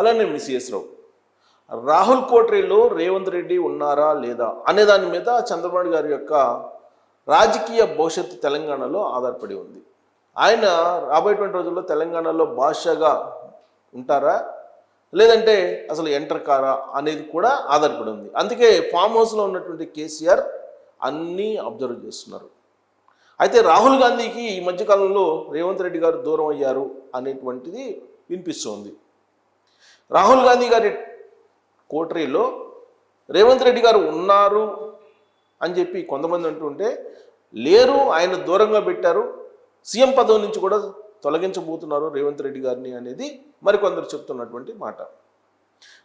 అలానే మిసిఎస్ రావు రాహుల్ కోట్రీలో రేవంత్ రెడ్డి ఉన్నారా లేదా అనే దాని మీద చంద్రబాబు గారి యొక్క రాజకీయ భవిష్యత్తు తెలంగాణలో ఆధారపడి ఉంది. ఆయన రాబోయేటువంటి రోజుల్లో తెలంగాణలో బాద్షాగా ఉంటారా లేదంటే అసలు ఎంటర్ కారా అనేది కూడా ఆధారపడి ఉంది. అందుకే ఫామ్ హౌస్లో ఉన్నటువంటి కేసీఆర్ అన్నీ అబ్జర్వ్ చేస్తున్నారు. అయితే రాహుల్ గాంధీకి ఈ మధ్యకాలంలో రేవంత్ రెడ్డి గారు దూరం అయ్యారు అనేటువంటిది వినిపిస్తోంది. రాహుల్ గాంధీ గారి కోటరీలో రేవంత్ రెడ్డి గారు ఉన్నారు అని చెప్పి కొంతమంది అంటుంటే, లేరు, ఆయన దూరంగా పెట్టారు, సీఎం పదవి నుంచి కూడా తొలగించబోతున్నారు రేవంత్ రెడ్డి గారిని అనేది మరికొందరు చెప్తున్నటువంటి మాట.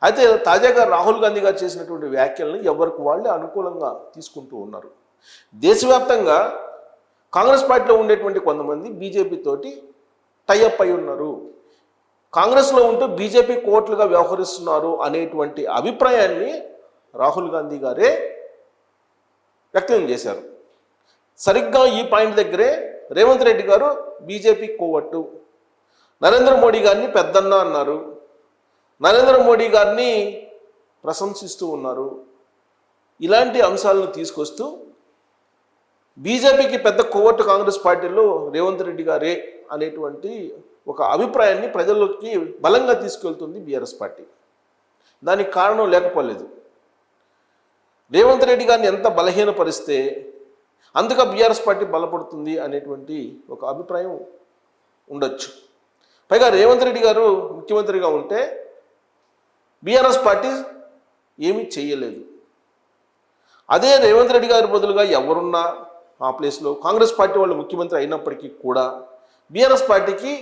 అయితే తాజాగా రాహుల్ గాంధీ గారు చేసినటువంటి వ్యాఖ్యలను ఎవరికి వాళ్ళే అనుకూలంగా తీసుకుంటూ ఉన్నారు. దేశవ్యాప్తంగా కాంగ్రెస్ పార్టీలో ఉండేటువంటి కొంతమంది బీజేపీ తోటి టైఅప్ అయి ఉన్నారు, కాంగ్రెస్లో ఉంటూ బీజేపీ కోట్లుగా వ్యవహరిస్తున్నారు అనేటువంటి అభిప్రాయాన్ని రాహుల్ గాంధీ గారే వ్యక్తం చేశారు. సరిగ్గా ఈ పాయింట్ దగ్గరే రేవంత్ రెడ్డి గారు బీజేపీ కోవట్టు, నరేంద్ర మోడీ గారిని పెద్దన్న అన్నారు, నరేంద్ర మోడీ గారిని ప్రశంసిస్తూ ఉన్నారు. ఇలాంటి అంశాలను తీసుకొస్తూ బీజేపీకి పెద్ద కోవట్టు కాంగ్రెస్ పార్టీలో రేవంత్ రెడ్డి గారే అనేటువంటి ఒక అభిప్రాయాన్ని ప్రజల్లోకి బలంగా తీసుకెళ్తుంది బీఆర్ఎస్ పార్టీ. దానికి కారణం లేకపోలేదు. రేవంత్ రెడ్డి గారిని ఎంత బలహీనపరిస్తే అందుక బీఆర్ఎస్ పార్టీ బలపడుతుంది అనేటువంటి ఒక అభిప్రాయం ఉండొచ్చు. పైగా రేవంత్ రెడ్డి గారు ముఖ్యమంత్రిగా ఉంటే బీఆర్ఎస్ పార్టీ ఏమీ చేయలేదు. అదే రేవంత్ రెడ్డి గారి బదులుగా ఎవరున్నా ఆ ప్లేస్లో కాంగ్రెస్ పార్టీ వాళ్ళు ముఖ్యమంత్రి అయినప్పటికీ కూడా బీఆర్ఎస్ పార్టీకి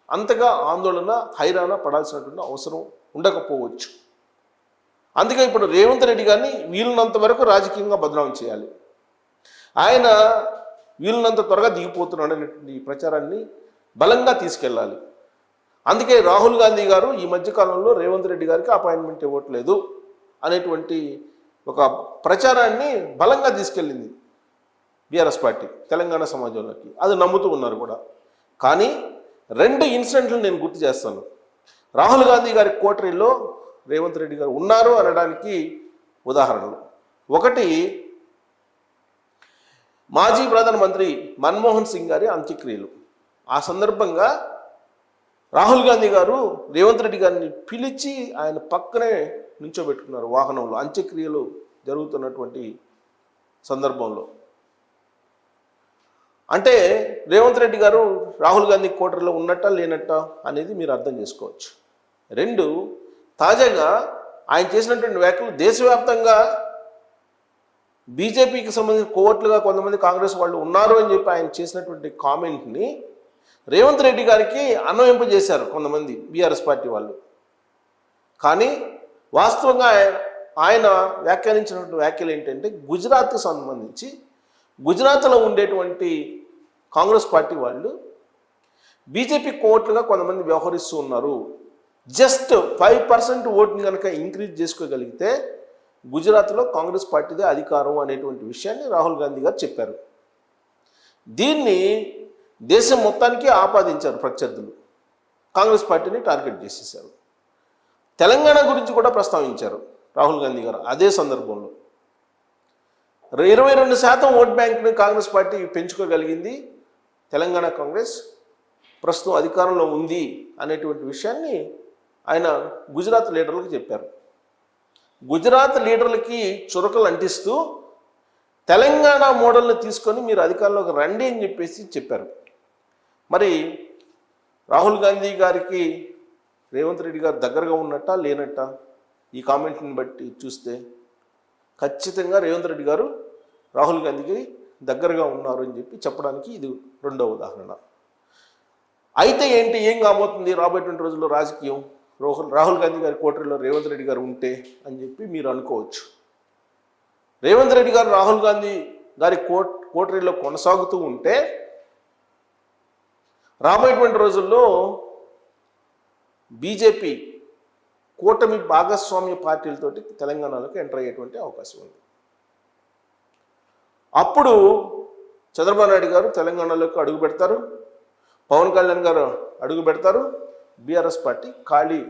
అంతగా ఆందోళన హైరాణ పడాల్సినటువంటి అవసరం ఉండకపోవచ్చు. అందుకే ఇప్పుడు రేవంత్ రెడ్డి గారిని వీలున్నంత వరకు రాజకీయంగా బదనాం చేయాలి, ఆయన వీలున్నంత త్వరగా దిగిపోతున్నాడు అనేటువంటి ప్రచారాన్ని బలంగా తీసుకెళ్ళాలి. అందుకే రాహుల్ గాంధీ గారు ఈ మధ్యకాలంలో రేవంత్ రెడ్డి గారికి అపాయింట్మెంట్ ఇవ్వట్లేదు అనేటువంటి ఒక ప్రచారాన్ని బలంగా తీసుకెళ్ళింది బీఆర్ఎస్ పార్టీ తెలంగాణ సమాజంలోకి. అది నమ్ముతూ ఉన్నారు కూడా. కానీ రెండు ఇన్సిడెంట్లు నేను గుర్తు చేస్తాను. రాహుల్ గాంధీ గారి కోటరీలో రేవంత్ రెడ్డి గారు ఉన్నారు అనడానికి ఉదాహరణలు. ఒకటి, మాజీ ప్రధానమంత్రి మన్మోహన్ సింగ్ గారి అంత్యక్రియలు. ఆ సందర్భంగా రాహుల్ గాంధీ గారు రేవంత్ రెడ్డి గారిని పిలిచి ఆయన పక్కనే నుంచోబెట్టుకున్నారు వాహనంలో, అంత్యక్రియలు జరుగుతున్నటువంటి సందర్భంలో. అంటే రేవంత్ రెడ్డి గారు రాహుల్ గాంధీ కోటరీలో ఉన్నట్ట లేనట్ట అనేది మీరు అర్థం చేసుకోవచ్చు. రెండు, తాజాగా ఆయన చేసినటువంటి వ్యాఖ్యలు దేశవ్యాప్తంగా బీజేపీకి సంబంధించిన కోవట్లుగా కొంతమంది కాంగ్రెస్ వాళ్ళు ఉన్నారు అని చెప్పి ఆయన చేసినటువంటి కామెంట్ని రేవంత్ రెడ్డి గారికి అన్వయింపజేశారు కొంతమంది బీఆర్ఎస్ పార్టీ వాళ్ళు. కానీ వాస్తవంగా ఆయన వ్యాఖ్యానించినటువంటి వ్యాఖ్యలు ఏంటంటే, గుజరాత్కు సంబంధించి గుజరాత్లో ఉండేటువంటి కాంగ్రెస్ పార్టీ వాళ్ళు బీజేపీ కోట్లుగా కొంతమంది వ్యవహరిస్తూ ఉన్నారు, జస్ట్ 5% ఓటుని కనుక ఇంక్రీజ్ చేసుకోగలిగితే గుజరాత్లో కాంగ్రెస్ పార్టీదే అధికారం అనేటువంటి విషయాన్ని రాహుల్ గాంధీ గారు చెప్పారు. దీన్ని దేశం మొత్తానికి ఆపాదించారు ప్రత్యర్థులు, కాంగ్రెస్ పార్టీని టార్గెట్ చేసేసారు. తెలంగాణ గురించి కూడా ప్రస్తావించారు రాహుల్ గాంధీ గారు అదే సందర్భంలో. 22% ఓట్ బ్యాంక్ని కాంగ్రెస్ పార్టీ పెంచుకోగలిగింది, తెలంగాణ కాంగ్రెస్ ప్రస్తుతం అధికారంలో ఉంది అనేటువంటి విషయాన్ని ఆయన గుజరాత్ లీడర్లకు చెప్పారు. గుజరాత్ లీడర్లకి చురకలు అంటిస్తూ తెలంగాణ మోడల్ని తీసుకొని మీరు అధికారంలోకి రండి అని చెప్పేసి చెప్పారు. మరి రాహుల్ గాంధీ గారికి రేవంత్ రెడ్డి గారు దగ్గరగా ఉన్నట్ట లేనట్ట ఈ కామెంట్ని బట్టి చూస్తే ఖచ్చితంగా రేవంత్ రెడ్డి గారు రాహుల్ గాంధీకి దగ్గరగా ఉన్నారు అని చెప్పి చెప్పడానికి ఇది రెండవ ఉదాహరణ. అయితే ఏంటి, ఏం కాబోతుంది రాబోయేటువంటి రోజుల్లో రాజకీయం, రాహుల్ గాంధీ గారి కోటరీలో రేవంత్ రెడ్డి గారు ఉంటే అని చెప్పి మీరు అనుకోవచ్చు. రేవంత్ రెడ్డి గారు రాహుల్ గాంధీ గారి కోటరీలో కొనసాగుతూ ఉంటే రాబోయేటువంటి రోజుల్లో బీజేపీ కూటమి భాగస్వామ్య పార్టీలతోటి తెలంగాణలోకి ఎంటర్ అయ్యేటువంటి అవకాశం ఉంది. అప్పుడు చంద్రబాబు నాయుడు గారు తెలంగాణలోకి అడుగు పెడతారు, పవన్ కళ్యాణ్ గారు అడుగు పెడతారు, బీఆర్ఎస్ పార్టీ ఖాళీ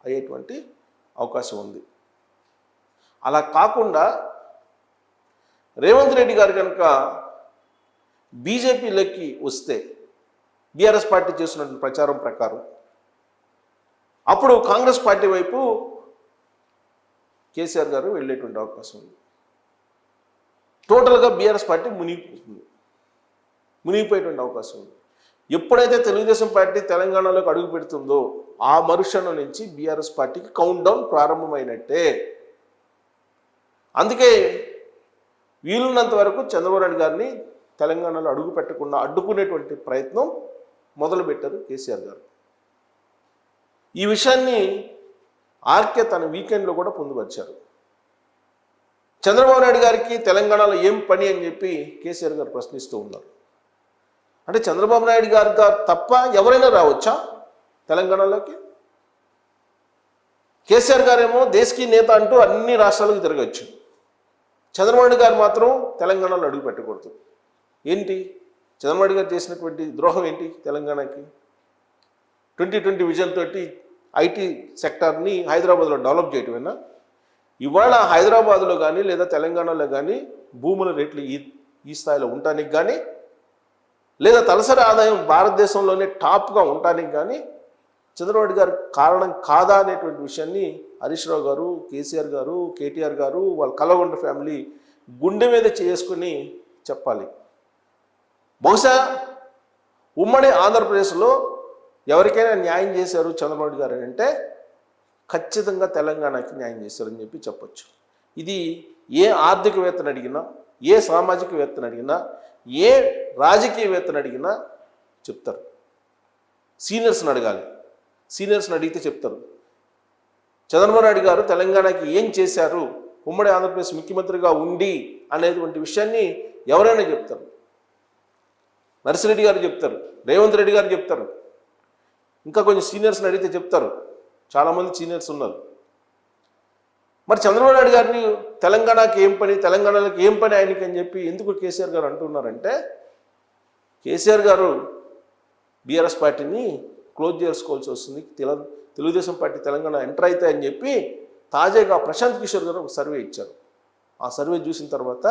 అయ్యేటువంటి అవకాశం ఉంది. అలా కాకుండా రేవంత్ రెడ్డి గారు కనుక బీజేపీలోకి వస్తే బీఆర్ఎస్ పార్టీ చేస్తున్న ప్రచారం ప్రకారం అప్పుడు కాంగ్రెస్ పార్టీ వైపు కేసీఆర్ గారు వెళ్ళేటువంటి అవకాశం ఉంది. టోటల్గా బీఆర్ఎస్ పార్టీ మునిగిపోయేటువంటి అవకాశం ఉంది. ఎప్పుడైతే తెలుగుదేశం పార్టీ తెలంగాణలోకి అడుగు పెడుతుందో ఆ మరుక్షణం నుంచి బీఆర్ఎస్ పార్టీకి కౌంట్ డౌన్ ప్రారంభమైనట్టే. అందుకే వీలున్నంత వరకు చంద్రబాబు నాయుడు గారిని తెలంగాణలో అడుగు పెట్టకుండా అడ్డుకునేటువంటి ప్రయత్నం మొదలుపెట్టారు కేసీఆర్ గారు. ఈ విషయాన్ని ఆర్కే తన వీకెండ్లో కూడా పొందుపరిచారు. చంద్రబాబు నాయుడు గారికి తెలంగాణలో ఏం పని అని చెప్పి కేసీఆర్ గారు ప్రశ్నిస్తూ ఉన్నారు. అంటే చంద్రబాబు నాయుడు గారు తప్ప ఎవరైనా రావచ్చా తెలంగాణలోకి? కేసీఆర్ గారేమో దేశకి నేత అంటూ అన్ని రాష్ట్రాలకు తిరగచ్చు. చంద్రబాబు నాయుడు గారు మాత్రం తెలంగాణలో అడుగు పెట్టకూడదు. ఏంటి చంద్రబాబు నాయుడు గారు చేసినటువంటి ద్రోహం ఏంటి? తెలంగాణకి 2020 విజన్ తోటి ఐటీ సెక్టార్ని హైదరాబాద్లో డెవలప్ చేయటమేనా? ఇవాళ హైదరాబాద్లో కానీ లేదా తెలంగాణలో కానీ భూముల రేట్లు ఈ స్థాయిలో ఉండటానికి కానీ లేదా తలసరి ఆదాయం భారతదేశంలోనే టాప్గా ఉండటానికి కానీ చంద్రబాబు గారు కారణం కాదా అనేటువంటి విషయాన్ని హరీష్ రావు గారు, కేసీఆర్ గారు, కేటీఆర్ గారు, వాళ్ళ కలగొండ ఫ్యామిలీ గుండె మీద చేసుకుని చెప్పాలి. బహుశా ఉమ్మడి ఆంధ్రప్రదేశ్లో ఎవరికైనా న్యాయం చేశారు చంద్రబాబు గారు అంటే ఖచ్చితంగా తెలంగాణకి న్యాయం చేశారని చెప్పి చెప్పచ్చు. ఇది ఏ ఆర్థికవేత్తను అడిగినా, ఏ సామాజికవేత్తను అడిగినా, ఏ రాజకీయవేత్తను అడిగినా చెప్తారు. సీనియర్స్ని అడగాలి, సీనియర్స్ని అడిగితే చెప్తారు. చంద్రబాబు నాయుడు గారు తెలంగాణకి ఏం చేశారు ఉమ్మడి ఆంధ్రప్రదేశ్ ముఖ్యమంత్రిగా ఉండి అనేటువంటి విషయాన్ని ఎవరైనా చెప్తారు. నర్సిరెడ్డి గారు చెప్తారు, రేవంత్ రెడ్డి గారు చెప్తారు, ఇంకా కొంచెం సీనియర్స్ని అడిగితే చెప్తారు. చాలామంది సీనియర్స్ ఉన్నారు. మరి చంద్రబాబు నాయుడు గారిని తెలంగాణకి ఏం పని, తెలంగాణలోకి ఏం పని ఆయనకి అని చెప్పి ఎందుకు కేసీఆర్ గారు అంటున్నారంటే, కేసీఆర్ గారు బీఆర్ఎస్ పార్టీని క్లోజ్ చేసుకోవాల్సి వస్తుంది, తెలుగుదేశం పార్టీ తెలంగాణ ఎంటర్ అవుతాయని చెప్పి తాజాగా ప్రశాంత్ కిషోర్ గారు ఒక సర్వే ఇచ్చారు. ఆ సర్వే చూసిన తర్వాత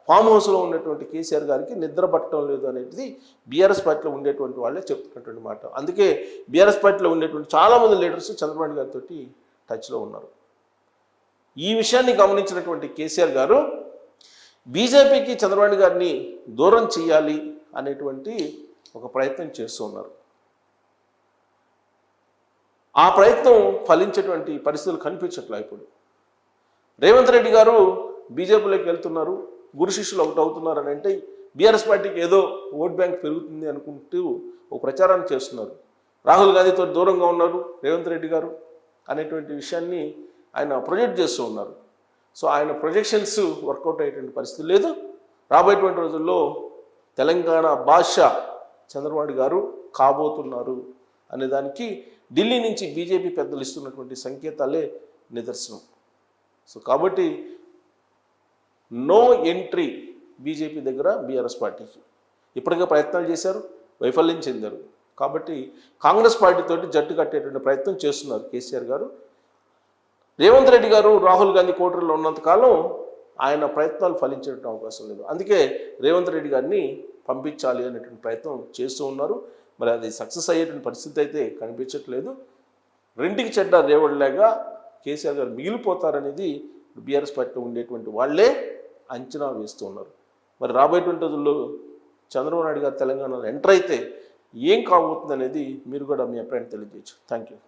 ఫామ్ హౌస్లో ఉన్నటువంటి కేసీఆర్ గారికి నిద్ర పట్టడం లేదు అనేది బీఆర్ఎస్ పార్టీలో ఉండేటువంటి వాళ్ళే చెప్తున్నటువంటి మాట. అందుకే బీఆర్ఎస్ పార్టీలో ఉండేటువంటి చాలామంది లీడర్స్ చంద్రబాబు గారితో టచ్లో ఉన్నారు. ఈ విషయాన్ని గమనించినటువంటి కేసీఆర్ గారు బీజేపీకి చంద్రబాబు గారిని దూరం చేయాలి అనేటువంటి ఒక ప్రయత్నం చేస్తూ ఉన్నారు. ఆ ప్రయత్నం ఫలించేటువంటి పరిస్థితులు కనిపించట్లా. ఇప్పుడు రేవంత్ రెడ్డి గారు బీజేపీలోకి వెళ్తున్నారు, గురు శిష్యులు ఒకటి అవుతున్నారు అని అంటే బీఆర్ఎస్ పార్టీకి ఏదో ఓట్ బ్యాంక్ పెరుగుతుంది అనుకుంటూ ఒక ప్రచారాన్ని చేస్తున్నారు. రాహుల్ గాంధీతో దూరంగా ఉన్నారు రేవంత్ రెడ్డి గారు అనేటువంటి విషయాన్ని ఆయన ప్రొజెక్ట్ చేస్తూ ఉన్నారు. సో ఆయన ప్రొజెక్షన్స్ వర్కౌట్ అయ్యేటువంటి పరిస్థితి లేదు. రాబోయేటువంటి రోజుల్లో తెలంగాణ భాష చంద్రబాబు గారు కాబోతున్నారు అనే దానికి ఢిల్లీ నుంచి బీజేపీ పెద్దలు ఇస్తున్నటువంటి సంకేతాలే నిదర్శనం. సో కాబట్టి నో ఎంట్రీ బీజేపీ దగ్గర బీఆర్ఎస్ పార్టీకి. ఇప్పటికే ప్రయత్నాలు చేశారు, వైఫల్యం చెందారు. కాబట్టి కాంగ్రెస్ పార్టీతోటి జట్టు కట్టేటువంటి ప్రయత్నం చేస్తున్నారు కేసీఆర్ గారు. రేవంత్ రెడ్డి గారు రాహుల్ గాంధీ కోటరీలో ఉన్నంతకాలం ఆయన ప్రయత్నాలు ఫలించేటువంటి అవకాశం లేదు. అందుకే రేవంత్ రెడ్డి గారిని పంపించాలి అనేటువంటి ప్రయత్నం చేస్తూ ఉన్నారు. మరి అది సక్సెస్ అయ్యేటువంటి పరిస్థితి అయితే కనిపించట్లేదు. రెండుకి చెడ్డ రేవడిలాగా కేసీఆర్ గారు మిగిలిపోతారనేది బీఆర్ఎస్ పార్టీలో ఉండేటువంటి వాళ్ళే అంచనా వేస్తూ ఉన్నారు. మరి రాబోయేటువంటి రోజుల్లో చంద్రబాబు నాయుడు గారు తెలంగాణలో ఎంటర్ అయితే ఏం కాబోతుంది అనేది మీరు కూడా మీ అభిప్రాయం తెలియజేయచ్చు. Thank you.